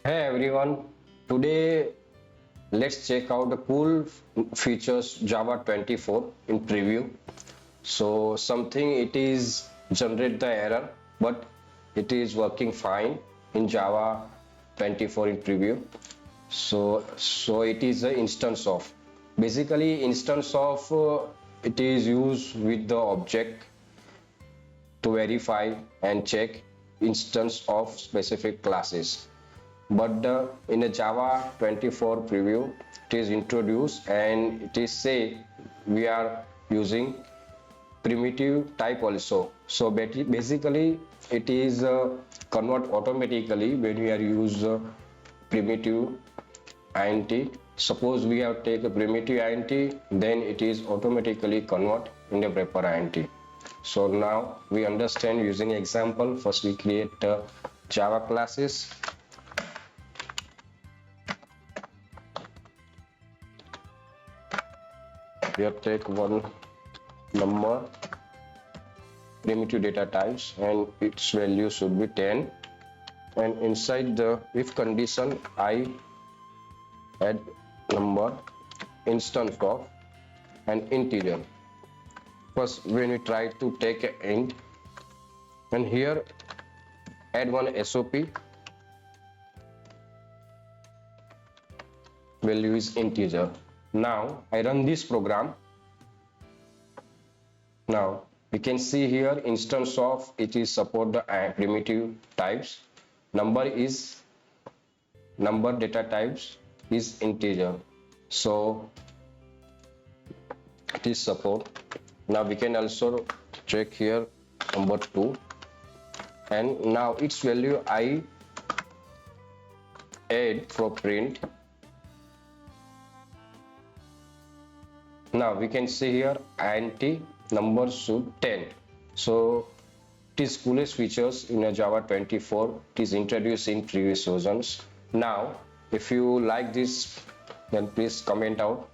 Hey everyone, today let's check out the cool features Java 24 in preview. So something it is generate the error, but it is working fine in Java 24 in preview. So it is an instance of. Basically, instance of it is used with the object to verify and check instance of specific classes. But in a Java 24 preview it is introduced and it is say we are using primitive type also. So basically it is convert automatically when we are use primitive int. Suppose we have take a primitive int, then it is automatically convert in a proper int. So now we understand using example. First we create Java classes. Here take one number primitive data types and its value should be 10, and inside the if condition I add number instance of an integer. First when we try to take an int, and here add one SOP, value is integer. Now I run this program. Now we can see here instance of it is support the primitive types. Number data types is integer. So it is support. Now we can also check here number 2, and now its value I add for print. Now we can see here int number should 10. So it is coolest features in a Java 24. It is introduced in previous versions. Now if you like this, then please comment out.